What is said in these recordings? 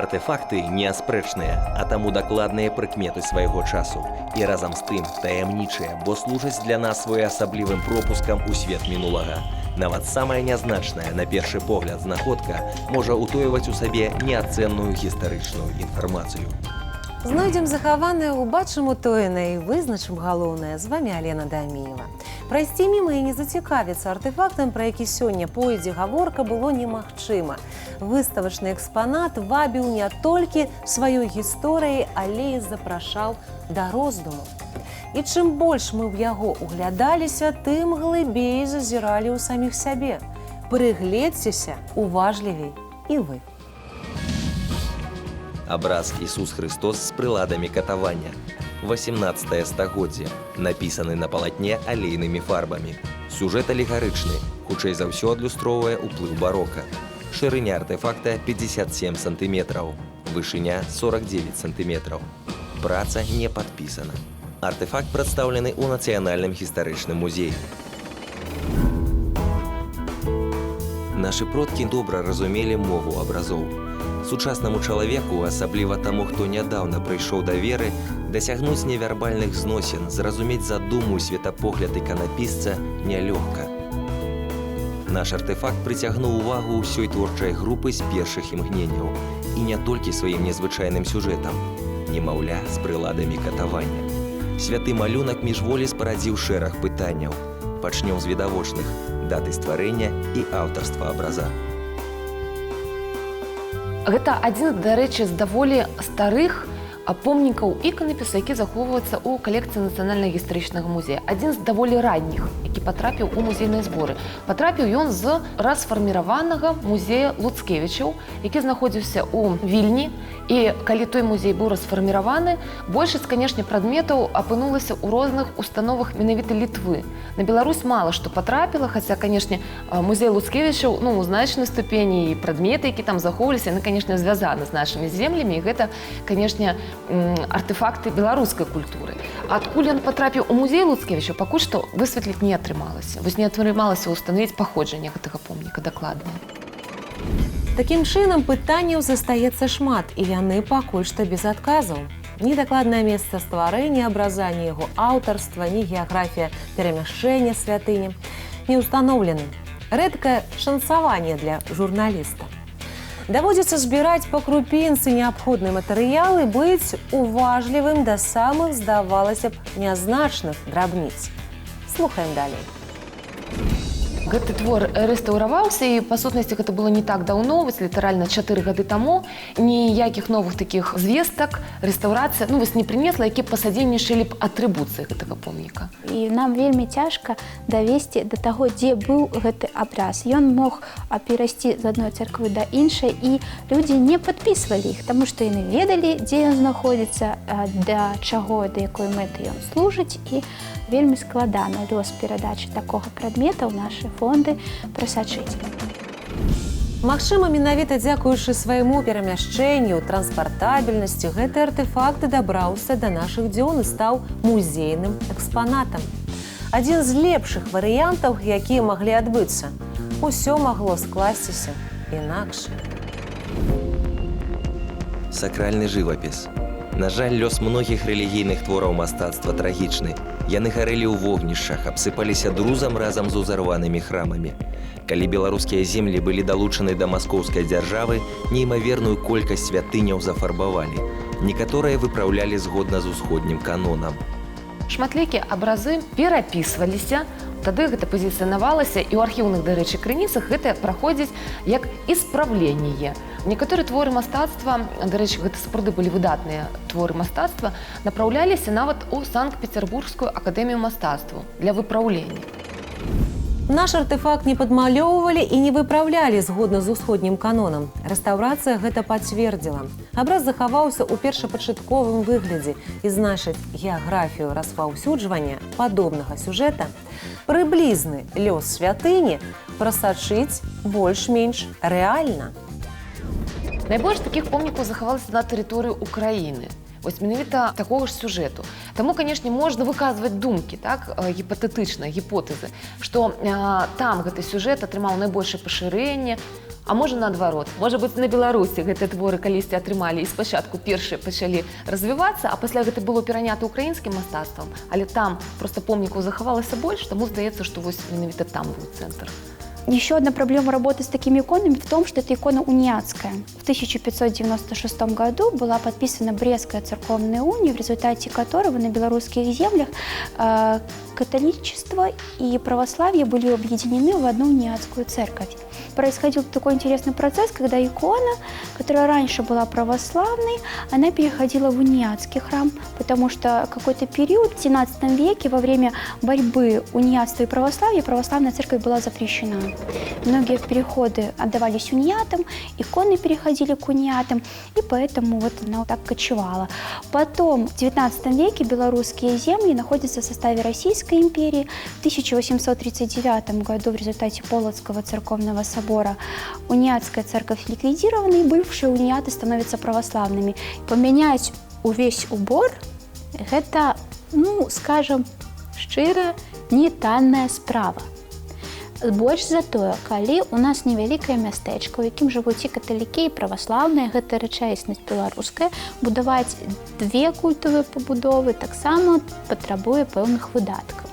Артефакты неаспрэчныя, а таму дакладныя прыкметы свайго часу. І разам з тым таямнічыя, бо служаць для нас своеасаблівым пропускам у свет мінулага. Нават самая нязначная, на першы погляд, знаходка можа ўтойваць у сабе неацэнную гістарычную інфармацыю. Знойдзем захаванае, убачым утоенае і вызначым галоўнае. З вамі Алена Даміева. Прайсці міма і не зацікавіцца артэфактам, пра які сёння пойдзе гаворка, было немагчыма. Выставачны экспанат вабіў не толькі сваёй гісторыяй, але і запрашаў да роздуму. І чым больш мы ў яго углядаліся, тым глыбей зазіралі ў саміх сябе. Прыгледзьцеся уважлівей і вы. Абраз «Ісус Христос з прыладамі катавання». 18 стагоддзе. Напісаны на палатне алейнымі фарбамі. Сюжэт алегарычны, хутчэй за ўсё адлюстроўвае ўплыў барока. Шырыня артефакта 57 сантыметраў, вышыня 49 сантыметраў. Праца не падпісана. Артефакт прадстаўлены ў Нацыянальным гістарычным музеі. Нашы продкі добра разумелі мову абразоў. Сучаснаму чалавеку, асабліва таму, хто нядаўна прыйшоў да веры, дасягнуць невербальных зносін, зразумець задуму і светапогляд іканапісца нялёгка. Наш артефакт прыцягнуў увагу ўсёй творчай групы з першых імгненняў. І не толькі сваім незвычайным сюжэтам, немаўля з прыладамі катавання. Святы малюнак міжволі спарадзіў шэраг пытанняў. Пачнём з відавочных: даты стварэння і аўтарства абраза. Гэта адзін, дарэчы, з даволі старых помнікаў іканапісу, які захоўваюцца ў калекцыі Нацыянальнага гістарычнага музея. Адзін з даволі ранніх, які патрапіў у музейныя зборы. Патрапіў ён з расфарміраванага музея Луцкевічаў, які знаходзіўся ў Вільні. І калі той музей быў расфарміраваны, большасць, канешне, прадметаў апынулася ў розных установах менавіта Літвы. На Беларусь мала што патрапіла, хаця, канешне, музей Луцкевічаў, у значнай ступені, і прадметы, які там захоўваліся, яны, канешне, звязаны з нашымі землямі, і гэта, канешне, артефакты беларускай культуры. Адкуль ён патрапіў у музей Луцкевічаў, пакуль што высветліць не атрымалася. Вось не атрымалася ўстанавіць паходжанне гэтага помніка дакладна. Такім чынам, пытанняў застаецца шмат, і яны пакуль што без адказаў. Ні дакладнае месца стварэння абраза, ні яго аўтарства, ні геаграфія перамяшчэння святыні не ўстаноўлены. Рэдкае шанцаванне для журналіста. Даводзіцца збіраць па крупінцы неабходныя матэрыялы, быць уважлівым да самых, здавалася б, нязначных драбніц. Слухаем далей. Гэты твор рэстаўраваўся, і, па сутнасці, гэта было не так даўно, вось літаральна 4 гады таму. Ніякіх новых такіх звестак, рэстаўрацыя, не прынесла, які пасадзейнічалі б атрыбуцыі гэтага помніка. І нам вельмі цяжка давесці да таго, дзе быў гэты абраз. Ён мог перайсці з адной царквы да іншай, і людзі не падпісвалі іх, таму што яны ведалі, дзе ён знаходзіцца, да чаго, да якой мэты ён служыць, і вельмі складана лёс перадачы такога прадмета ў нашы фонды прасачыць. Магчыма, менавіта дзякуючы свайму перамяшчэнню, транспартабельнасці, гэты артэфакт дабраўся да нашых дзён і стаў музейным экспанатам. Адзін з лепшых варыянтаў, якія маглі адбыцца. Усё магло скласціся інакш. Сакральны жывапіс. На жаль, лёс многіх рэлігійных твораў мастацтва трагічны. Яны гарэлі ў вогнішчах, абсыпаліся друзам разам з узарванымі храмамі. Калі беларускія землі былі далучаны да маскоўскай дзяржавы, неймаверную колькасць святыняў зафарбавалі. Некаторыя выпраўлялі згодна з усходнім канонам. Шматлікія абразы перапісваліся, тады гэта пазіцыянавалася, і ў архіўных, дарэчы, крыніцах гэта праходзіць як исправленне. Некаторыя творы мастацтва, дарэчы, гэта сапраўды былі выдатныя творы мастацтва, напраўляліся нават у Санкт-Пецярбургскую акадэмію мастацтваў для выпраўлення. Наш артефакт не падмалёўвалі і не выпраўлялі згодна з усходнім канонам. Рэстаўрацыя гэта пацвердзіла. Абраз захаваўся ў першапачатковым выглядзе, і значыць, геаграфію распаўсюджвання падобнага сюжэта, прыблізны лёс святыні прасачыць больш-менш рэальна. Найбольш такіх помнікаў захавалася на тэрыторыі Украіны. Вось менавіта такого ж сюжэту. Таму, канешне, можна выказваць думкі, так, гіпатэтычна, гіпотэзы, што там гэты сюжэт атрымаў найбольшае пашырэнне, а можа наадварот. Можа быць, на Беларусі гэтыя творы калісьці атрымалі і спачатку першыя пачалі развівацца, а пасля гэта было перанята ўкраінскім мастацтвам, але там проста помнікаў захавалася больш, таму здаецца, што вось менавіта там быў цэнтр. Еще одна проблема работы с такими иконами в том, что эта икона униатская. В 1596 году была подписана Брестская церковная уния, в результате которого на белорусских землях католичество и православие были объединены в одну униатскую церковь. Происходил такой интересный процесс, когда икона, которая раньше была православной, она переходила в униатский храм, потому что какой-то период в XVII веке во время борьбы униатства и православия православная церковь была запрещена. Многие переходы отдавались униатам, иконы переходили к униатам, и поэтому вот она вот так кочевала. Потом в XIX веке белорусские земли находятся в составе Российской империи. В 1839 году в результате Полоцкого церковного собора униатская церковь ликвидирована, и бывшие униаты становятся православными. Поменять увесь убор – это, скажем, шчыра, не танная справа. Больш за тое, калі у нас невялікае мястэчка, у якім жывуць і каталікі, і праваслаўныя, гэта рэчаіснасць беларуская, будаваць две культавыя пабудовы таксама патрабуе пэўных выдаткаў.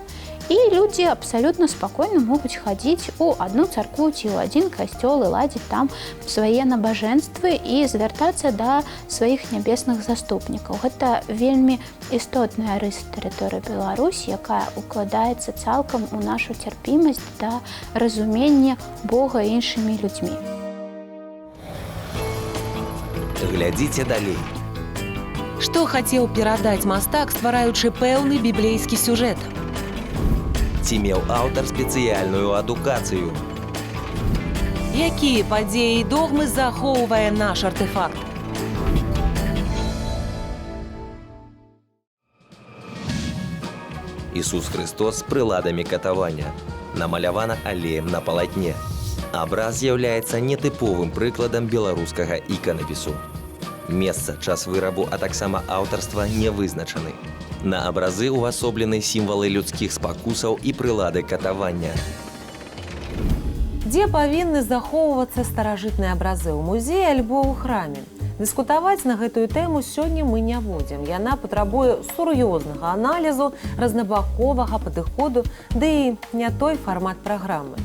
І людзі абсалютна спакойна могуць хадзіць у адну царкву ці ў адзін касцёл і ладзіць там свае набажэнствы і звяртацца да сваіх нябесных заступнікаў. Гэта вельмі істотная рыса тэрыторыі Беларусі, якая укладаецца цалкам у нашу цярпімасць да разумення Бога іншымі людзьмі. Глядзіце далей. Што хацеў перадаць мастак, ствараючы пэўны біблейскі сюжэт? Ці меў аўтар спецыяльную адукацыю? Якія падзеі і догмы захоўвае наш артефакт? Ісус Христос з прыладамі катавання. Намалявана алеем на палатне. Абраз з'яўляецца нетыповым прыкладам беларускага іканапісу. Месца, час вырабу, а таксама аўтарства не вызначаны. На абразы увасоблены сімвалы людскіх спакусаў і прылады катавання. Дзе павінны захоўвацца старажытныя абразы, у музеі альбо ў храме? Дыскутаваць на гэтую тэму сёння мы не будзем. Яна патрабуе сур'ёзнага аналізу, разнабаковага падыходу, ды і не той фармат праграмы.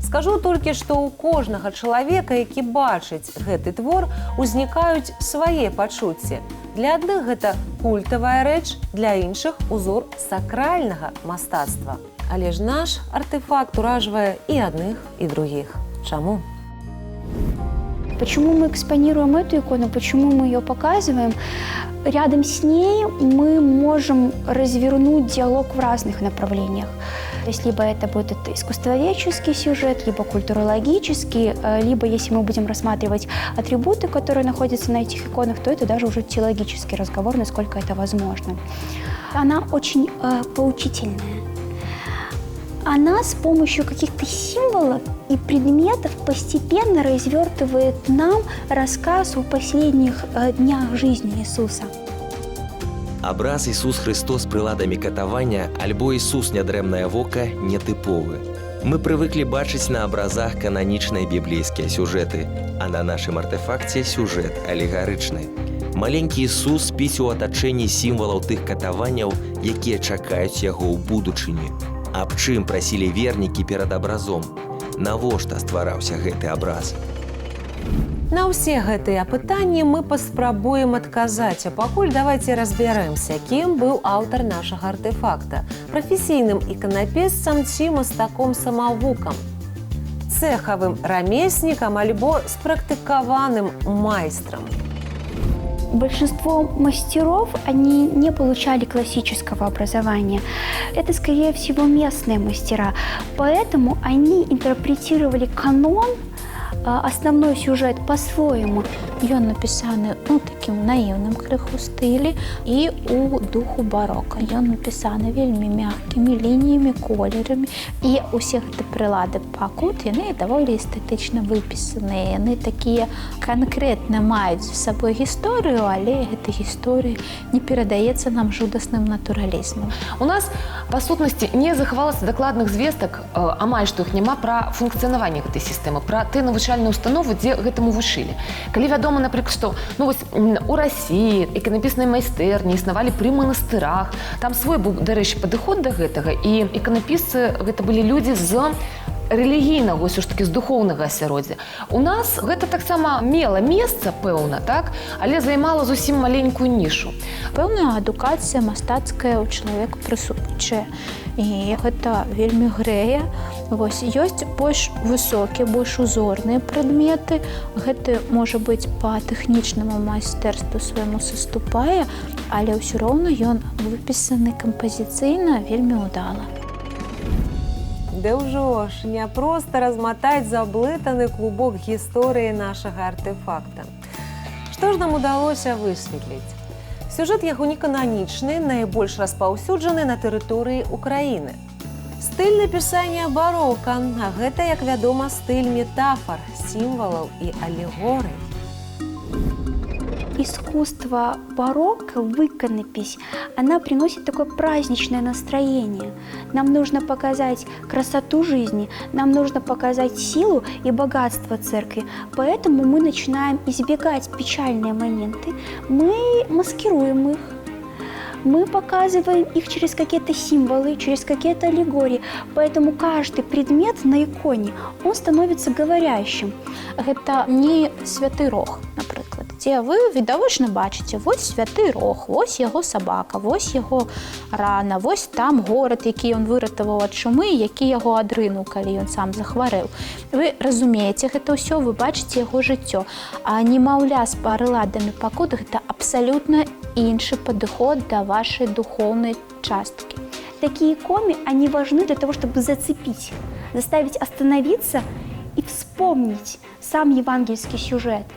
Скажу толькі, што ў кожнага чалавека, які бачыць гэты твор, узнікаюць свае пачуцці. Для адных гэта культавая рэч, для іншых узор сакральнага мастацтва. Але ж наш артефакт уражвае і адных, і других. Чаму? Почему мы экспонируем эту икону, почему мы ее показываем? Рядом с ней мы можем развернуть диалог в разных направлениях. То есть либо это будет искусствоведческий сюжет, либо культурологический, либо если мы будем рассматривать атрибуты, которые находятся на этих иконах, то это даже уже теологический разговор, насколько это возможно. Она очень поучительная. Она с помощью каких-то символов и предметов постепенно развертывает нам рассказ о последних днях жизни Иисуса. Абраз Ісус Христос з прыладамі катавання альбо Ісус нядрэмнае вока нетыповы. Мы прывыклі бачыць на абразах кананічныя біблейскія сюжэты, а на нашым артефакце сюжэт алегарычны. Маленькі Ісус спіць у атачэнні сімвалаў тых катаванняў, якія чакаюць яго ў будучыні. Аб чым прасілі вернікі перад абразом? Навошта ствараўся гэты абраз? На ўсе гэтыя пытанні мы паспрабуем адказаць, а пакуль давайце разбярэмся, кім быў аўтар нашага артефакта – прафесійным іканапісцам ці мастаком-самавукам, цэхавым рамеснікам альбо спрактыкаваным майстрам. Большинство мастеров, они не получали классического образования. Это, скорее всего, местные мастера. Поэтому они интерпретировали канон основной сюжет по-своему. Ён напісаны у такім наіўным крыху стылі і у духу барока. Ён напісаны вельмі мяккімі лініямі, колерамі, і усе гэты прылады пакут, яны даволі эстэтычна выпісаныя. Яны такія канкрэтна маюць з сабой гісторыю, але гэта гісторыя не перадаецца нам жудасным натуралізмам. У нас, па сутнасці, не захавалася дакладных звестак, амаль што іх няма, пра функцыянаванне гэтай сістэмы, пра тыя навучальныя установы, дзе гэтаму вучылі. Калі вядома, напрыклад, што у Расіі іканапісныя майстэрні існавалі пры манастырах, там свой быў, дарэчы, падыход да гэтага, і іканапісцы гэта былі людзі з рэлігійнага, ўсё ж такі з духоўнага асяроддзя. У нас гэта таксама мела месца, пэўна, так, але займала зусім маленькую нішу. Пэўная адукацыя мастацкая ў чалавека прысутнічае. І гэта вельмі грэе. Ёсць больш высокія, больш узорныя прадметы. Гэта, можа быць, па тэхнічнаму майстэрству свайму саступае, але ўсё роўна ён выпісаны кампазіцыйна вельмі ўдала. Да ўжо ж, не проста разматаць заблытаны клубок гісторыі нашага артефакта. Што ж нам удалося высветліць? Сюжэт яго некананічны, найбольш распаўсюджаны на тэрыторыі Украіны. Стыль напісання барока, а гэта, як вядома, стыль метафор, сімвалаў і алегорый. Искусство барокко, иконопись, она приносит такое праздничное настроение. Нам нужно показать красоту жизни, нам нужно показать силу и богатство церкви. Поэтому мы начинаем избегать печальные моменты, мы маскируем их. Мы показываем их через какие-то символы, через какие-то аллегории. Поэтому каждый предмет на иконе, он становится говорящим. Это не святый рог, например. Дзе вы відавочна бачыце, вось святы рог, вось яго сабака, вось яго рана, вось там горад, які ён выратаваў ад чумы, які яго адрынуў, калі ён сам захварэў. Вы разумееце гэта ўсё, вы бачыце яго жыццё. А немаўля з прыладамі пакут гэта абсалютна іншы падыход да вашай духоўнай часткі. Такие иконы, они важны для того, чтобы зацепить, заставить остановиться и вспомнить сам евангельский сюжет.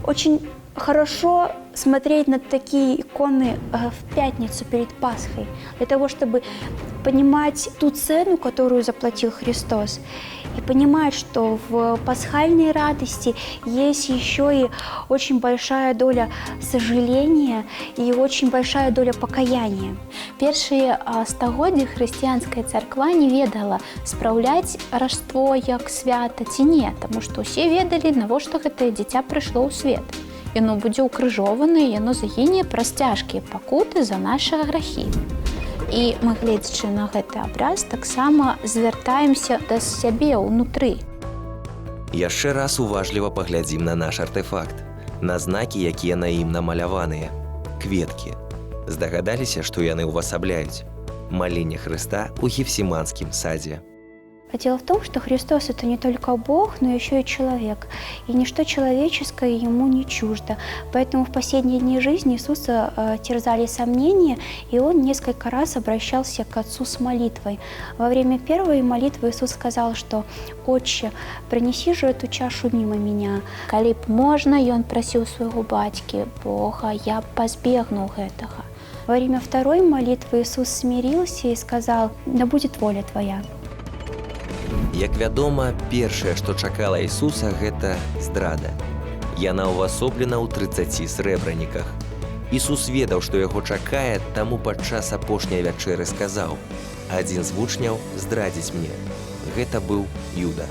Очень хорошо смотреть на такие иконы в пятницу перед Пасхой, для того, чтобы понимать ту цену, которую заплатил Христос, и понимать, что в пасхальной радости есть еще и очень большая доля сожаления и очень большая доля покаяния. Першие стагоддзі хрысціянская царква не ведала, спраўляць ражство як свята ці не, таму што ўсе ведалі, навошта гэтае дзіця прыйшло ў свет. Яно будзе ўкрыжована, яно загіне праз цяжкія пакуты за нашы грахі. І мы, гледзячы на гэты абраз, таксама звяртаемся да сябе ўнутры. Яшчэ раз уважліва паглядзім на наш артефакт, на знакі, якія на ім намаляваныя. Кветкі. Здагадаліся, што яны ўвасабляюць маленне Хрыста ў Гефсіманскім садзе. А дело в том, что Христос – это не только Бог, но еще и человек. И ничто человеческое ему не чуждо. Поэтому в последние дни жизни Иисуса терзали сомнения, и Он несколько раз обращался к Отцу с молитвой. Во время первой молитвы Иисус сказал, что «Отче, пронеси же эту чашу мимо меня». Калі б можна, Ён просил своего батьки, Бога, я пазбегну гэтага. Во время второй молитвы Иисус смирился и сказал «Да будет воля Твоя». Як вядома, першае, што чакала Ісуса, гэта здрада. Яна ўвасоблена ў 30 срэбраніках. Ісус ведаў, што яго чакае, таму падчас апошняй вячэры сказаў: «Адзін з вучняў здрадзіць мне». Гэта быў Юда.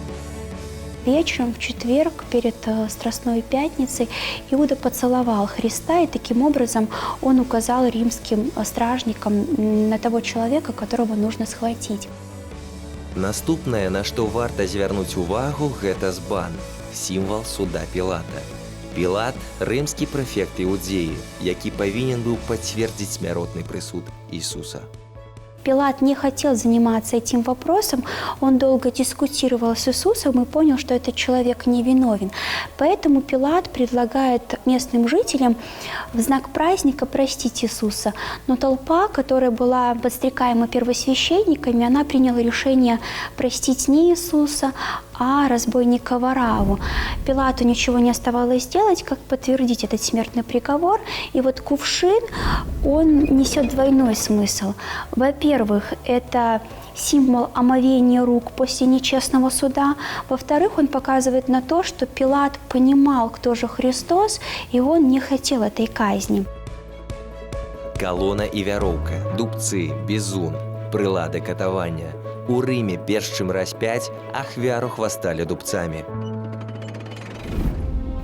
Вечером в четверг, перед Страстной Пятницей, Иуда поцеловал Христа, и таким образом он указал римским стражникам на того человека, которого нужно схватить. Наступнае, на што варта звярнуць увагу, гэта збан, сімвал суда Пілата. Пілат – рымскі прэфект Іудзеі, які павінен быў пацвердзіць смяротны прысуд Ісуса. Пилат не хотел заниматься этим вопросом, он долго дискутировал с Иисусом и понял, что этот человек невиновен. Поэтому Пилат предлагает местным жителям в знак праздника простить Иисуса. Но толпа, которая была подстрекаема первосвященниками, она приняла решение простить не Иисуса, а разбойника Вараву. Пилату ничего не оставалось делать, как подтвердить этот смертный приговор. И вот кувшин, он несет двойной смысл. Во-первых, это символ омовения рук после нечестного суда. Во-вторых, он показывает на то, что Пилат понимал, кто же Христос, и он не хотел этой казни. Калона і вяроўка, дубцы, бізун, прылады катавання. У Рыме перш чым распяць, ахвяру хвасталі дубцамі.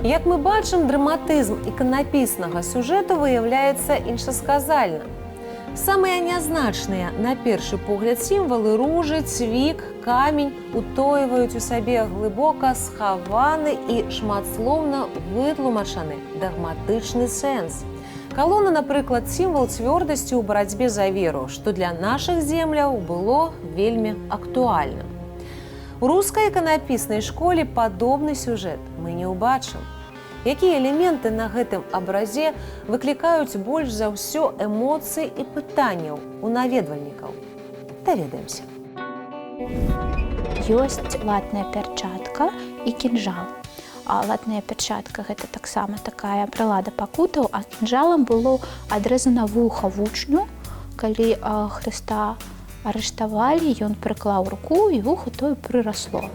Як мы бачым, драматызм іканапіснага сюжэту выяўляецца іншасказальным. Самыя нязначныя, на першы погляд, сімвалы ружы, цвік, камень утойваюць у сабе глыбока схаваны і шматслоўна вытлумачаны дагматычны сэнс. Калона, напрыклад, сімвал цвёрдасці ў барацьбе за веру, што для нашых земляў было вельмі актуальным. У рускай іканапіснай школе падобны сюжэт мы не ўбачым. Якія элементы на гэтым абразе выклікаюць больш за ўсё эмоцый і пытанняў у наведвальнікаў? Даведаемся. Ёсць латная перчатка і кінжал. А латная перчатка – гэта таксама такая прылада пакутаў, а кінжалам было адрэзана вуха вучню, калі Хрыста арыштавалі, ён прыклаў руку, и вухо то и приросло.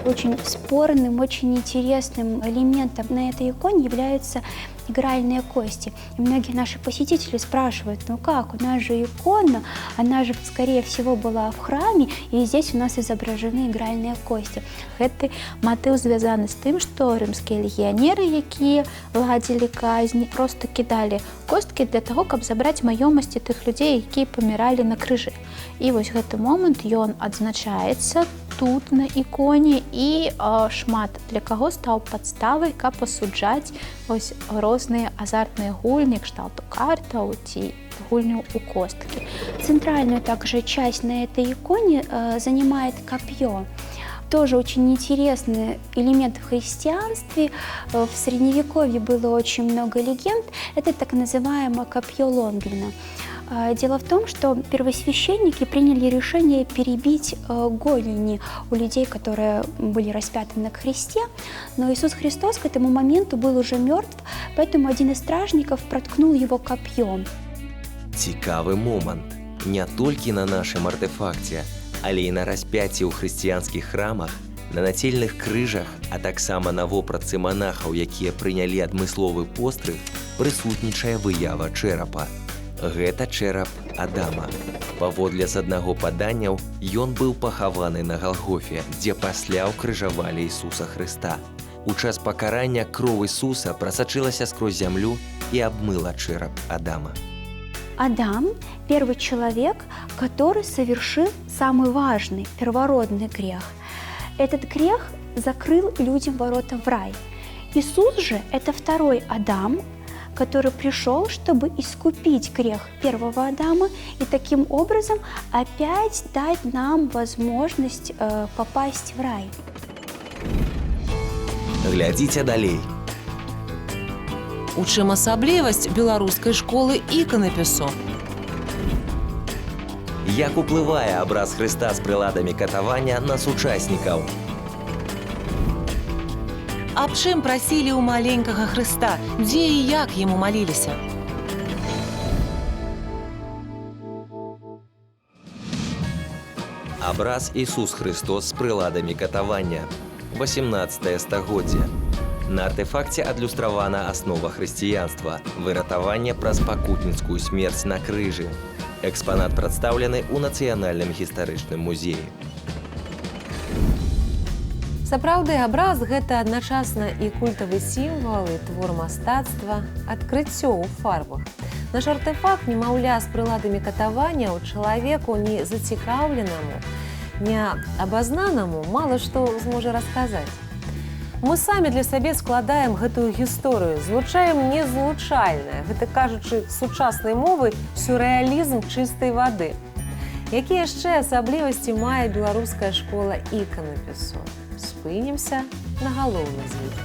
Очень спорным, очень интересным элементом на этой иконе являются игральные кости. И многие наши посетители спрашивают, ну как, у нас же икона, она же, скорее всего, была в храме, и здесь у нас изображены игральные кости. Гэты матыў звязаны з тым, што рымскія легіянеры, якія ладзілі казні, просто кідалі косткі для того, каб забраць маёмасці тых людзей, якія паміралі на крыжы. І вось гэты момант, ён адзначаецца тут на іконе, і шмат для каго стаў падставай, каб асуджаць вось розныя азартныя гульні, кшталту картаў ці гульню у косткі. Центральную также часть на этой иконе занимает копье. Тоже очень интересный элемент в христианстве. В Средневековье было очень много легенд. Это так называемое копье Лонгина. Дело в том, что первосвященники приняли решение перебить голени у людей, которые были распяты на кресте, но Иисус Христос к этому моменту был уже мертв, поэтому один из стражников проткнул его копьем. Цікавы момант. Не толькі на нашым артэфакце, але і на распяцці ў хрысціянскіх храмах, на нацельных крыжах, а таксама на вопратцы манахаў, якія прынялі адмысловы пострыг, прысутнічае выява чэрапа. Гэта чэрап Адама. Паводле з аднаго паданняў, ён быў пахаваны на Галгофе, дзе пасля ўкрыжавалі Ісуса Хрыста. У час пакарання кроў Ісуса прасачылася скрозь зямлю і абмыла чэрап Адама. Адам – первый человек, который совершил самый важный, первородный грех. Этот грех закрыл людям ворота в рай. Иисус же – это второй Адам, который пришел, чтобы искупить грех первого Адама и таким образом опять дать нам возможность попасть в рай. Глядзіце далей. У чым асаблівасць беларускай школы іканапісу? Як уплывае абраз Хрыста з прыладамі катавання на сучаснікаў? Аб чым прасілі ў маленькага Хрыста? Дзе і як яму маліліся? Абраз Ісус Христос з прыладамі катавання. 18 стагоддзе. На артэфакце адлюстравана аснова хрысціянства – выратаванне праз пакутніцкую смерць на крыжы. Экспанат прадстаўлены ў Нацыянальным гістарычным музеі. Сапраўды, абраз – гэта адначасна і культавы сімвал, і твор мастацтва, адкрыццё ў фарбах. Наш артэфакт, немаўля, з прыладамі катавання ў чалавеку не зацікаўленаму, не абазнанаму мала што зможа расказаць. Мы самі для сабе складаем гэтую гісторыю, злучаем незлучальнае, гэта кажучы сучаснай мовай, сюррэалізм чыстай вады. Якія яшчэ асаблівасці мае беларуская школа іканапісу? Спынімся на галоўных з іх.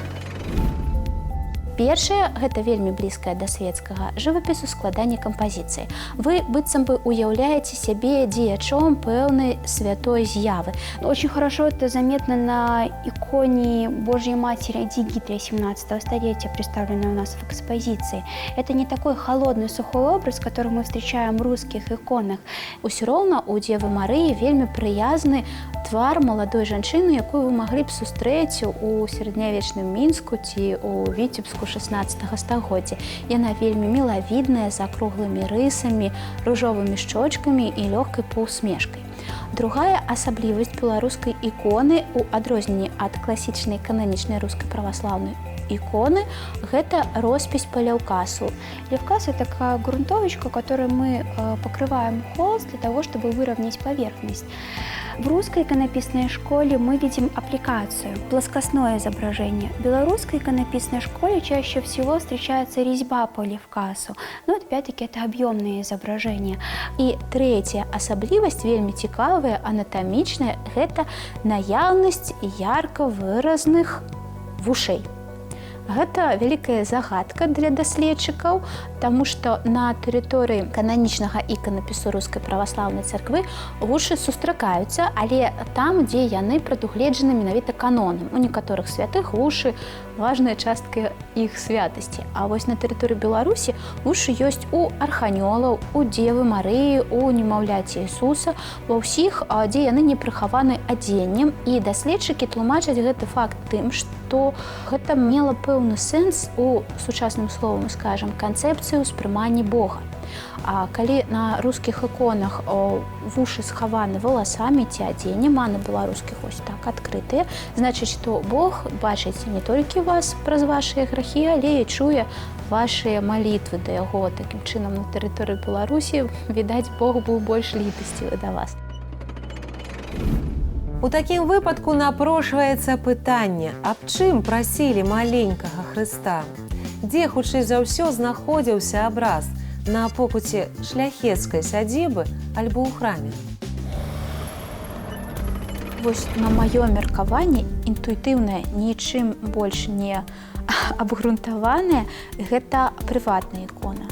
Першае, гэта вельмі блізкае да свецкага жывапісу складанне кампазіцыі. Вы быццам бы уяўляеце сябе дзеячом пэўнай святой з'явы. Очень хорошо это заметно на иконе Божьей Матери Дигитрия 17 столетия, представленной у нас в экспозиции. Это не такой холодный, сухой образ, который мы встречаем в русских иконах. Усё роўна у Девы Марыі вельмі прыязны твар маладой жанчыны, якую вы маглі б сустрэць у сярэднявечным Мінску ці у Віцебску 16 стагоддзя. Яна вельмі мілавідная, з акруглымі рысамі, ружовымі шчочкамі і лёгкай паўсмешкай. Другая асаблівасць беларускай іконы у адрозненні ад класічнай кананічнай рускай праваслаўнай иконы – это роспись по левкасу. Левкас – это такая грунтовочка, которой мы покрываем холст для того, чтобы выровнять поверхность. В русской иконописной школе мы видим аппликацию, плоскостное изображение. В белорусской иконописной школе чаще всего встречается резьба по левкасу. Но опять-таки это объемные изображения. И третья особливость, вельмі цікавая, анатомичная, это наявность ярко выразных вушей. Гэта вялікая загадка для даследчыкаў, таму што на тэрыторыі кананічнага іканапісу рускай праваслаўнай царквы вушы сустракаюцца, але там, дзе яны прадугледжаны менавіта канонам. У некаторых святых вушы важная частка іх святасці. А вось на тэрыторыі Беларусі вушы ёсць у арханёлаў, у Девы Марыі, у немаўляці Ісуса, ва ўсіх, дзе яны не прыхаваны адзеннем. І даследчыкі тлумачаць гэты факт тым, што гэта мела пэўны сэнс у сучасным словам, скажам, канцэпцыі ўспрымання Бога. А калі на рускіх іконах вушы схаваны валасамі ці адзеннем, а на беларускіх ось так адкрытыя, значыць, што Бог бачыць не толькі вас праз вашыя грахі, але і чуе вашыя малітвы да яго. Такім чынам, на тэрыторыі Беларусі, відаць, Бог быў больш літасцівы да вас. У такім выпадку напрошваецца пытанне, аб чым прасілі маленькага Хрыста? Дзе, хутчэй за ўсё, знаходзіўся абраз? На покуце шляхецкай сядзібы альбо ў храме? Вось на маё меркаванне інтуітыўнае, нічым больш не абгрунтаваная, гэта прыватная ікона.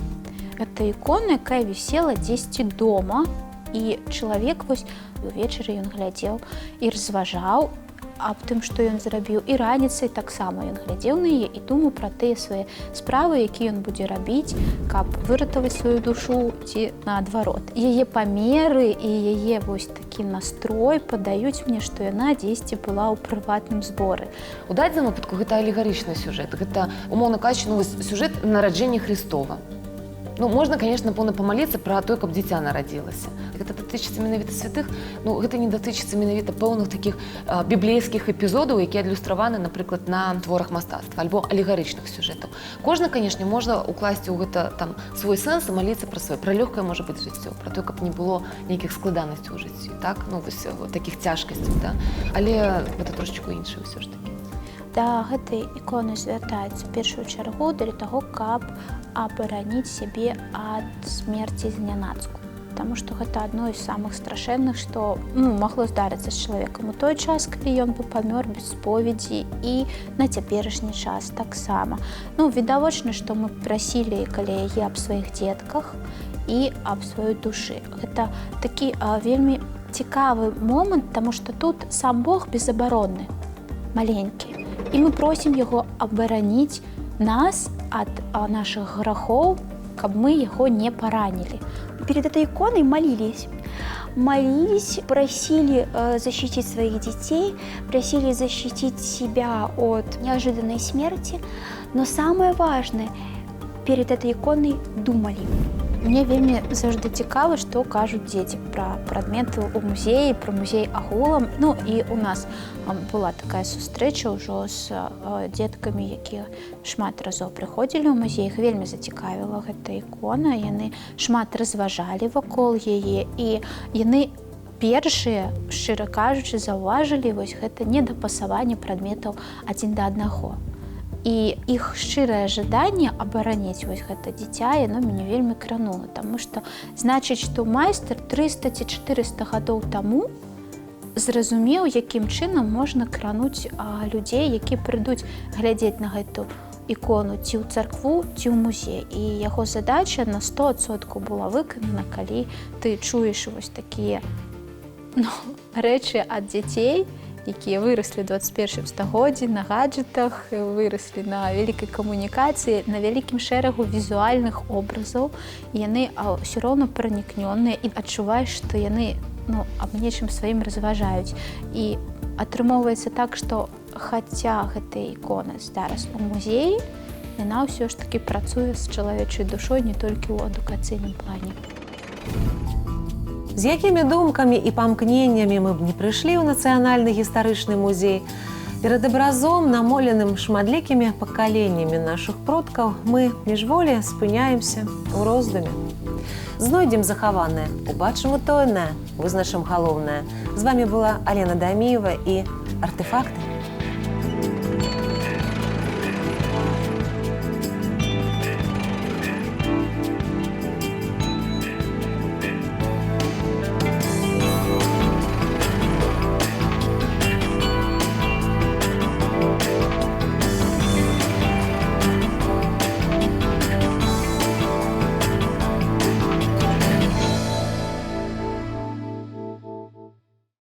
Гэта ікона, якая вісела дзесьці дома, і чалавек вось увечары ён глядзеў і разважаў аб тым, што ён зрабіў, і раніцай таксама ён глядзеў на яе і думаў пра тыя свае справы, якія ён будзе рабіць, каб выратаваць сваю душу ці наадварот. Яе памеры і яе вось такі настрой падаюць мне, што яна дзесьці была ў прыватным зборы. У дадзеным выпадку гэта алегарычны сюжэт, гэта, умоўна кажучы, сюжэт нараджэння Христова. Можна, конечно, напэўна, памаліцца пра тое, каб дзіця нарадзілася. Гэта датычыцца менавіта святых, гэта не датычыцца менавіта пэўных такіх біблейскіх эпізодаў, якія адлюстраваны, напрыклад, на творах мастацтва альбо алегарычных сюжэтаў. Кожны, канешне, можна укласці ў гэта там свой сэнс і маліцца пра сваё, пра лёгкае можа быць жыццё, пра тое, каб не было нейкіх складанасцяў у жыцці, так? Такіх цяжкасцей, да? Але гэта трошечку іншае ўсё ж такі. Да гэтай іконы звяртаюцца ў першую чаргу для таго, каб абараніць сябе ад смерці знянацку. Таму што гэта адно з самых страшэнных, што магло здарыцца з чалавекам у той час, калі ён бы памёр без споведзі, і на цяперашні час таксама. Відавочна, што мы прасілі каля яе аб сваіх дзетках і аб сваёй душы. Гэта такі вельмі цікавы момант, таму што тут сам Бог безабаронны, маленькі. І мы просім яго абараніць нас ад нашых грахоў, каб мы яго не паранілі. Перед этой иконой молились, просили защитить своих детей, просили защитить себя от неожиданной смерти, но самое важное, перед этой иконой думали. Мне вельмі заўжды цікава, што кажуць дзеці пра прадметы ў музеі, пра музей агулам. І у нас была такая сустрэча ўжо з дзеткамі, якія шмат разоў прыходзілі ў музей. Іх вельмі зацікавіла гэта ікона, яны шмат разважалі вакол яе, і яны першыя, шчыра кажучы, заўважылі вось гэта недапасаванне прадметаў адзін да аднаго. І іх шчырае жаданне абараніць вось гэта дзіця, яно мяне вельмі кранула, таму што значыць, што майстар 300 ці 400 гадоў таму зразумеў, якім чынам можна крануць людзей, які прыйдуць глядзець на гэту ікону ці ў царкву, ці ў музей. І яго задача на 100% была выканана, калі ты чуеш вось такія рэчы ад дзяцей, якія выраслі ў 21 стагоддзі на гаджетах, выраслі на вялікай камунікацыі, на вялікім шэрагу візуальных образаў. Яны ўсё роўна пранікнёныя і адчуваеш, што яны аб нечым сваім разважаюць. І атрымоўваецца так, што хаця гэтая ікона зараз у музеі, яна ўсё ж такі працуе з чалавечай душой не толькі ў адукацыйным плане. З якімі думкамі і памкненнямі мы б не прыйшлі ў нацыянальны гістарычны музей, перад абразом, намоленым шматлікімі пакаленнямі нашых продкаў, мы міжволі спыняемся ў роздуме. Знойдзем захаванае, убачым утоенае, вызначым галоўнае. З вамі была Алена Даміева і «Артефакты».